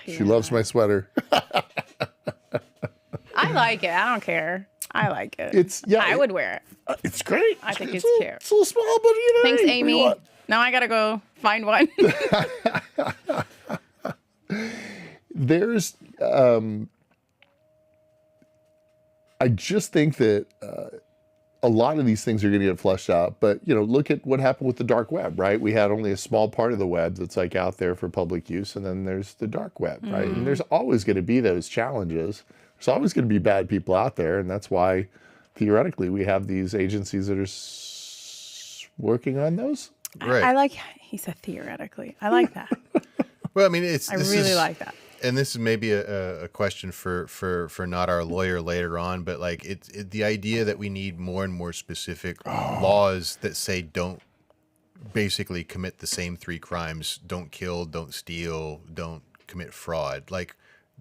She loves my sweater. I like it. I don't care. I like it. I would wear it. It's great. I think it's cute. It's a little small, but Thanks, hey, Amy. Now I gotta go find one. There's, I just think that a lot of these things are going to get flushed out. But, look at what happened with the dark web, right? We had only a small part of the web that's like out there for public use. And then there's the dark web, right? And there's always going to be those challenges. There's always going to be bad people out there. And that's why, theoretically, we have these agencies that are working on those. Right. I like, he said theoretically. I like that. Well, I mean, I really like that. And this is maybe a question for not our lawyer later on, but like it's the idea that we need more and more specific laws that say don't basically commit the same 3 crimes: don't kill, don't steal, don't commit fraud. Like,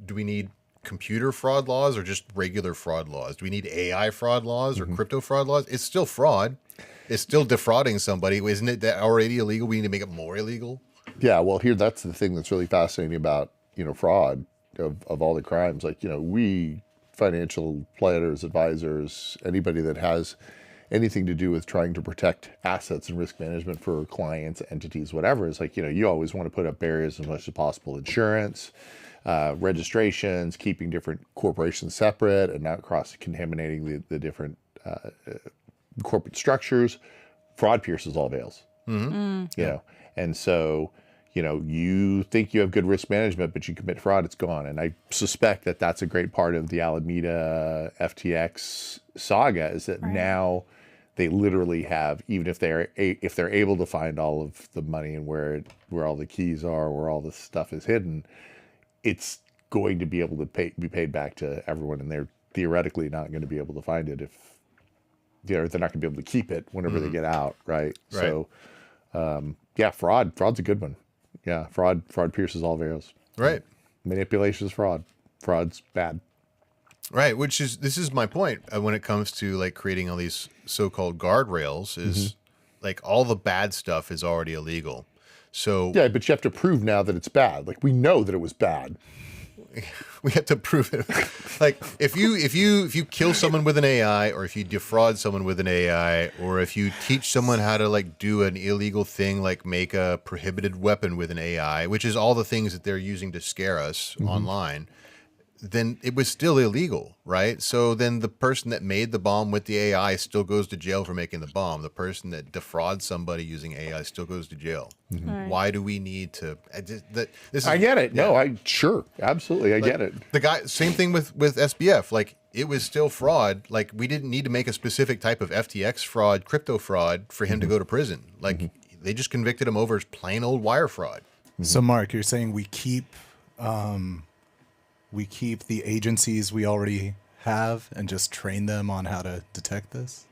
do we need computer fraud laws or just regular fraud laws? Do we need AI fraud laws or crypto fraud laws? It's still fraud. It's still defrauding somebody. Isn't it that already illegal? We need to make it more illegal. Yeah, well, that's the thing that's really fascinating about, fraud of all the crimes. Like, we financial planners, advisors, anybody that has anything to do with trying to protect assets and risk management for clients, entities, whatever, is like, you always want to put up barriers as much as possible. Insurance, registrations, keeping different corporations separate and not cross-contaminating the different corporate structures. Fraud pierces all veils. And so, you think you have good risk management, but you commit fraud, it's gone. And I suspect that that's a great part of the Alameda FTX saga, is that now they literally have, even if they're able to find all of the money and where all the keys are, where all the stuff is hidden, it's going to be able to be paid back to everyone, and they're theoretically not going to be able to find it if they're not going to be able to keep it whenever they get out, right? So, fraud's a good one. Yeah, fraud pierces all veils. Right. Manipulation is fraud. Fraud's bad. Right, this is my point when it comes to like creating all these so-called guardrails is like all the bad stuff is already illegal. So yeah, but you have to prove now that it's bad. Like, we know that it was bad. We have to prove it. Like, if you kill someone with an AI, or if you defraud someone with an AI, or if you teach someone how to like do an illegal thing, like make a prohibited weapon with an AI, which is all the things that they're using to scare us online, then it was still illegal, right? So then the person that made the bomb with the AI still goes to jail for making the bomb. The person that defrauds somebody using AI still goes to jail. Right. Why do we need to? I get it. Yeah. No, absolutely, I get it. The guy, same thing with SBF. Like, it was still fraud. Like, we didn't need to make a specific type of FTX fraud, crypto fraud, for him to go to prison. Like, they just convicted him over as plain old wire fraud. So, Mark, you're saying we keep the agencies we already have and just train them on how to detect this?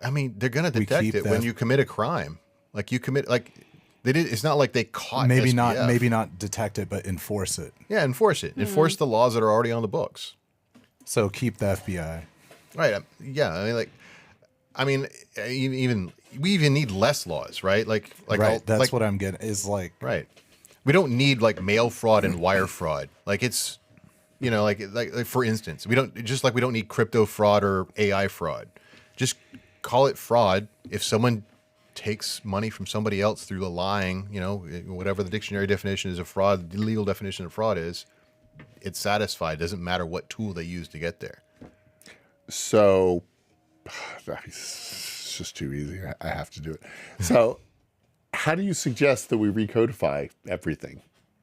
I mean, they're going to detect it when you commit a crime. Like, you commit, like, they did. It's not like they caught SBF. Maybe not detect it, but enforce it. Yeah, enforce it. Enforce the laws that are already on the books. So keep the FBI. Right. Yeah. I mean, we even need less laws, right? Like right. That's what I'm getting is like. Right. We don't need like mail fraud and wire fraud. Like, it's, you know, like for instance, we don't need crypto fraud or AI fraud. Just call it fraud. If someone takes money from somebody else through the lying, you know, whatever the dictionary definition is of fraud, the legal definition of fraud is, it's satisfied. It doesn't matter what tool they use to get there. So it's just too easy. I have to do it. So how do you suggest that we recodify everything?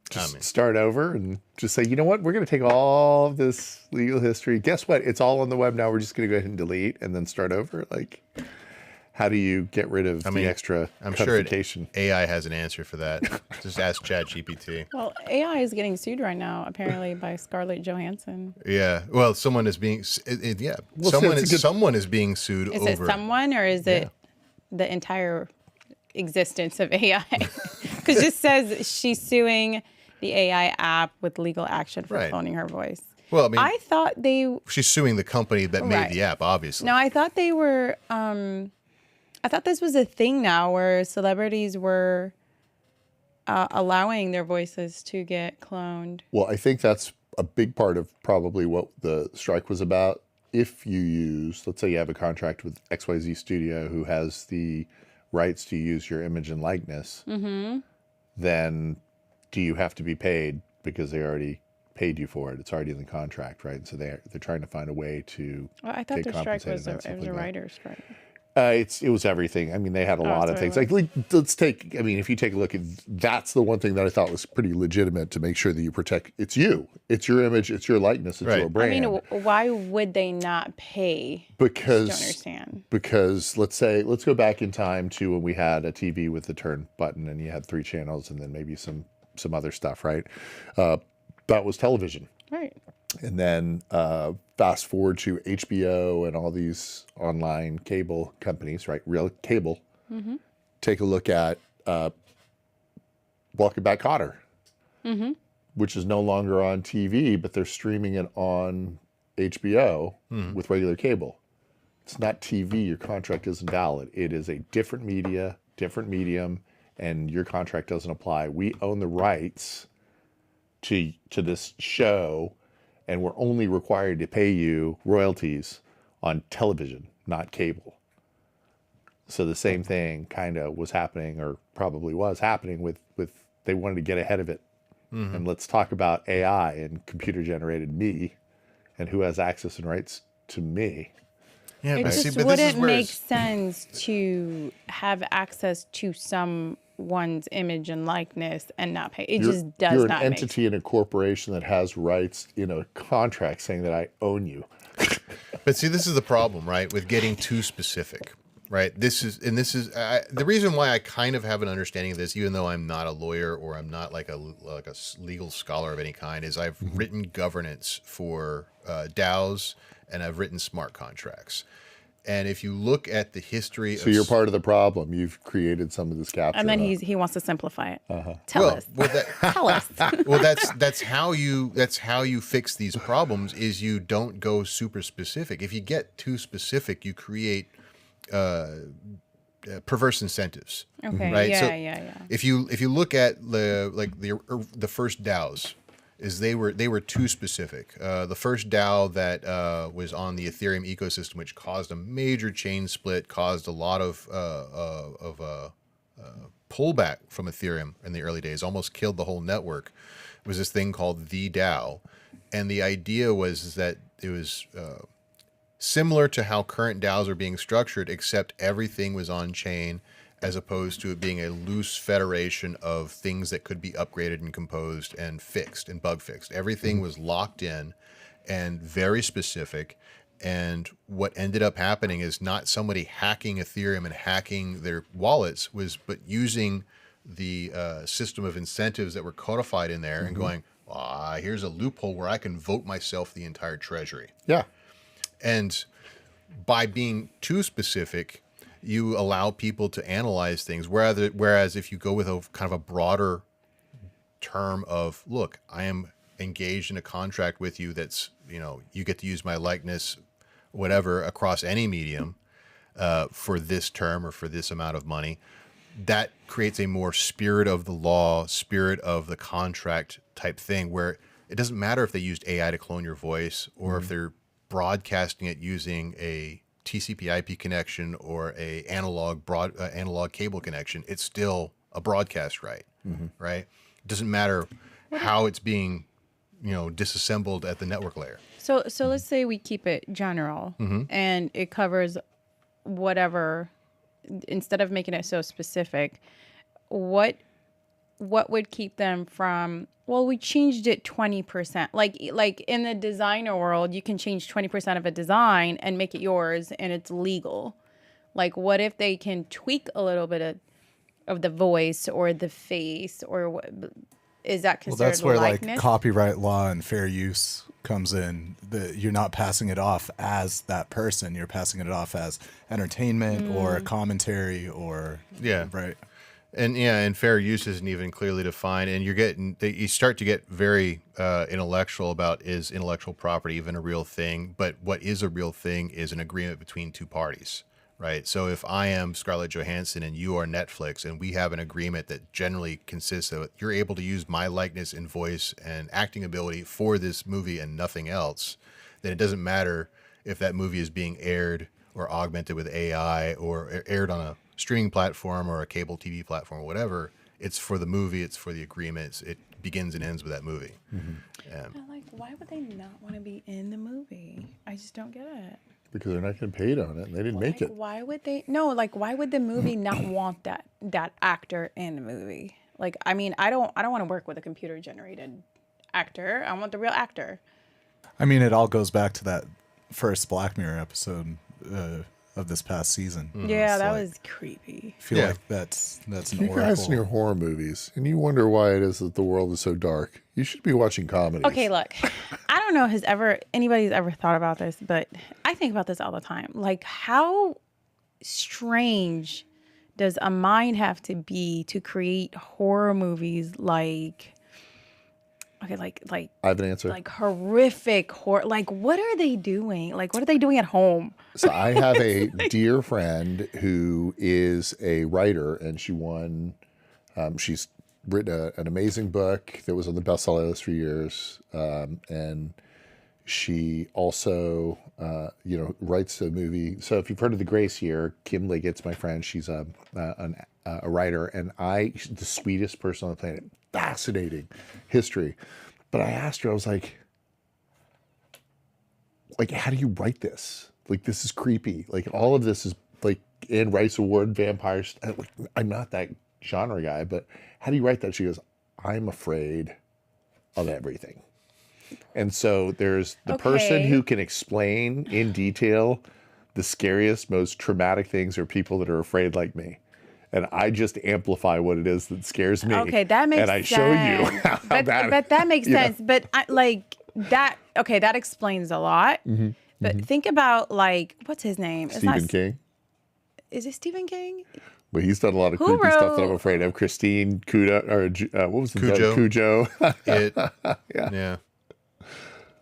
Just start over and just say, you know what? We're going to take all of this legal history. Guess what? It's all on the web now. We're just going to go ahead and delete and then start over. Like, how do you get rid of the extra codification? Sure AI has an answer for that. Just ask Chat GPT. Well, AI is getting sued right now, apparently, by Scarlett Johansson. Yeah. Well, someone is being. Yeah. Well, someone is being sued over. Is it someone, or is it the entire existence of AI? Because it just says she's suing the AI app with legal action for cloning her voice. Well, I mean, I thought she's suing the company that made the app, obviously. No, I thought they were. I thought this was a thing now where celebrities were allowing their voices to get cloned. Well, I think that's a big part of probably what the strike was about. If you use, let's say you have a contract with XYZ Studio who has the rights to use your image and likeness, then do you have to be paid because they already paid you for it? It's already in the contract, right? So they're trying to find a way to. Well, I thought the strike was a writer's strike. It was everything. I mean, they had a lot of things. Like, let's take. I mean, if you take a look at, that's the one thing that I thought was pretty legitimate to make sure that you protect. It's you. It's your image. It's your likeness. It's your brand. I mean, why would they not pay? Because I don't understand. Because let's go back in time to when we had a TV with the turn button and you had 3 channels and then maybe some other stuff, right? That was television. Right. And then fast forward to HBO and all these online cable companies, right? Real cable. Take a look at Welcome Back, Kotter, which is no longer on TV, but they're streaming it on HBO with regular cable. It's not TV. Your contract isn't valid. It is a different media, different medium, and your contract doesn't apply. We own the rights to this show, and we're only required to pay you royalties on television, not cable. So the same thing kind of was happening, or probably was happening with they wanted to get ahead of it. And let's talk about AI and computer-generated me and who has access and rights to me. Yeah, it just wouldn't make sense to have access to someone's image and likeness and not pay. It just does not make sense. You're an entity in a corporation that has rights in a contract saying that I own you. But see, this is the problem, right? With getting too specific, right? This is the reason why I kind of have an understanding of this, even though I'm not a lawyer or I'm not like a legal scholar of any kind, is I've written governance for Dows and I've written smart contracts. And if you look at the history, so you're part of the problem. You've created some of this capture. And then he wants to simplify it. Tell us. Tell us. Well, that's how you fix these problems. Is you don't go super specific. If you get too specific, you create perverse incentives. Okay. Right. Yeah. If you look at the first DAOs, is they were too specific. The first DAO that was on the Ethereum ecosystem, which caused a major chain split, caused a lot of pullback from Ethereum in the early days, almost killed the whole network, was this thing called the DAO. And the idea was that it was similar to how current DAOs are being structured, except everything was on chain, as opposed to it being a loose federation of things that could be upgraded and composed and fixed and bug fixed. Everything was locked in, and very specific. And what ended up happening is not somebody hacking Ethereum and hacking their wallets, but using the system of incentives that were codified in there and going, here's a loophole where I can vote myself the entire treasury. Yeah. And by being too specific, you allow people to analyze things. Whereas if you go with a kind of a broader term of, look, I am engaged in a contract with you that's, you get to use my likeness, whatever, across any medium for this term or for this amount of money, that creates a more spirit of the law, spirit of the contract type thing, where it doesn't matter if they used AI to clone your voice or if they're broadcasting it using a TCP/IP connection or a analog cable connection. It's still a broadcast right, right? It doesn't matter how it's being, disassembled at the network layer. So let's say we keep it general and it covers whatever, instead of making it so specific, what would keep them from, well, we changed it 20%. Like in the designer world, you can change 20% of a design and make it yours and it's legal. Like, what if they can tweak a little bit of the voice or the face, or what is that considered? Well, that's where likeness? like copyright law and fair use comes in. You're not passing it off as that person. You're passing it off as entertainment or commentary or right. And fair use isn't even clearly defined, and you start to get very intellectual about, is intellectual property even a real thing? But what is a real thing is an agreement between two parties, right? So if I am Scarlett Johansson and you are Netflix, and we have an agreement that generally consists of, you're able to use my likeness and voice and acting ability for this movie and nothing else, then it doesn't matter if that movie is being aired or augmented with AI or aired on a streaming platform or a cable TV platform or whatever. It's for the movie, it's for the agreements. It begins and ends with that movie. But like, why would they not want to be in the movie? I just don't get it. Because they're not getting paid on it and they didn't make it. Why would they? No, like, why would the movie not want that actor in the movie? Like, I mean, I don't want to work with a computer generated actor. I want the real actor. I mean, it all goes back to that first Black Mirror episode of this past season. Yeah, that was creepy. I feel like that's an You oracle. guys in your horror movies, and you wonder why it is that the world is so dark. You should be watching comedies. Okay, look, I don't know if anybody's ever thought about this, but I think about this all the time. Like, how strange does a mind have to be to create horror movies like, okay, like I have an answer. like horrific horror? Like, what are they doing? Like, what are they doing at home? So I have a dear friend who is a writer, and she won. She's written an amazing book that was on the bestseller list for years, and she also, writes a movie. So if you've heard of The Grace Year, Kim Liggett's my friend. She's a writer, and she's the sweetest person on the planet. Fascinating history. But I asked her, I was like, how do you write this? Like, this is creepy. Like, all of this is like Anne Rice Award vampires. I'm not that genre guy, but how do you write that? She goes, I'm afraid of everything. And so there's the person who can explain in detail the scariest, most traumatic things are people that are afraid like me. And I just amplify what it is that scares me. Okay, that makes sense. And I show you how but that makes sense. But that explains a lot. But think about, like, what's his name? Stephen King. Is it Stephen King? Well, he's done a lot of creepy stuff that I'm afraid of. Christine Cujo, or what was the Cujo. Cujo. Yeah.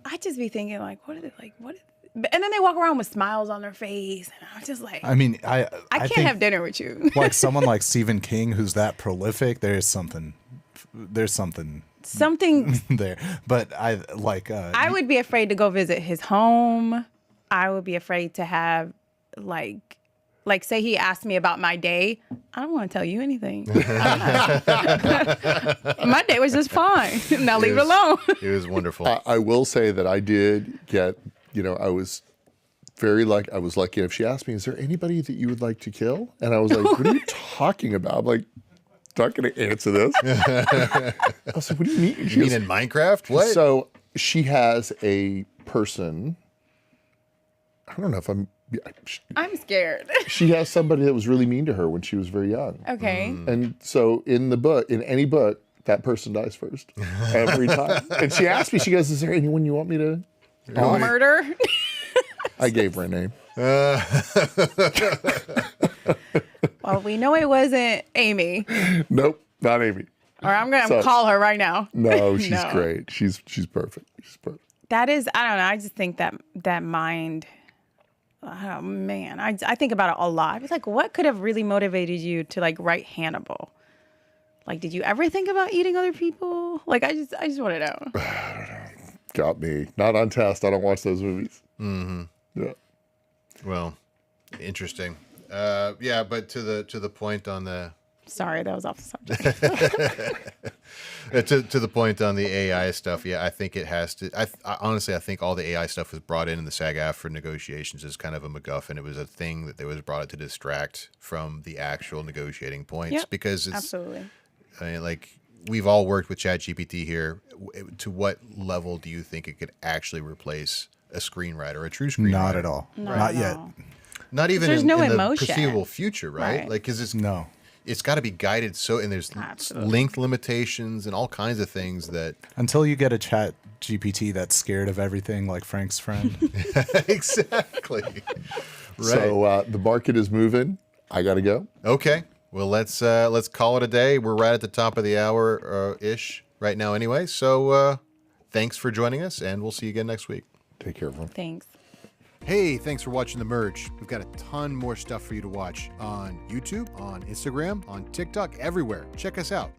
I just be thinking, like, what are they like? And then they walk around with smiles on their face, and I'm just like, I mean, I can't think, have dinner with you. like someone like Stephen King, who's that prolific. There's something there. But I would be afraid to go visit his home. I would be afraid to have like say he asked me about my day. I don't want to tell you anything. My day was just fine. Now leave it alone. It was wonderful. I will say that I did get, I was very lucky. I was lucky. If she asked me, is there anybody that you would like to kill? And I was like, what are you talking about? I'm like, not going to answer this. I was like, what do you mean? You mean in Minecraft? What? So she has a person, I don't know if I'm scared. she has somebody that was really mean to her when she was very young. Okay. And so in any book, that person dies first every time. And she asked me, she goes, is there anyone you want me to Murder? I gave her a name. Well, we know it wasn't Amy. Nope, not Amy. Or I'm going to So- call her right now. No, she's No. great. She's perfect. She's perfect. That is, I don't know. I just think that mind, oh man, I think about it a lot. I was like, what could have really motivated you to like write Hannibal? Like, did you ever think about eating other people? Like, I just want to know. Got me. Not on test. I don't watch those movies. Yeah. Well, interesting. Yeah, but to the point on the Sorry, that was off the subject. to the point on the AI stuff, yeah, I think it has to. I honestly, I think all the AI stuff was brought in the SAG-AFTRA negotiations as kind of a MacGuffin. It was a thing that was brought to distract from the actual negotiating points Yep, because it's absolutely. I mean, like we've all worked with Chat GPT here. To what level do you think it could actually replace a screenwriter, a true screenwriter? Not at all. Not yet. Not even There's in, no in the emotion. foreseeable future, right? Right. Like, because it's No. it's got to be guided so, and there's Absolutely. length limitations and all kinds of things that Until you get a Chat GPT that's scared of everything, like Frank's friend. exactly. Right. So the market is moving. I got to go. Okay. Well, let's call it a day. We're right at the top of the hour ish right now, anyway. So thanks for joining us, and we'll see you again next week. Take care, everyone. Thanks. Hey, thanks for watching The Merge. We've got a ton more stuff for you to watch on YouTube, on Instagram, on TikTok, everywhere. Check us out.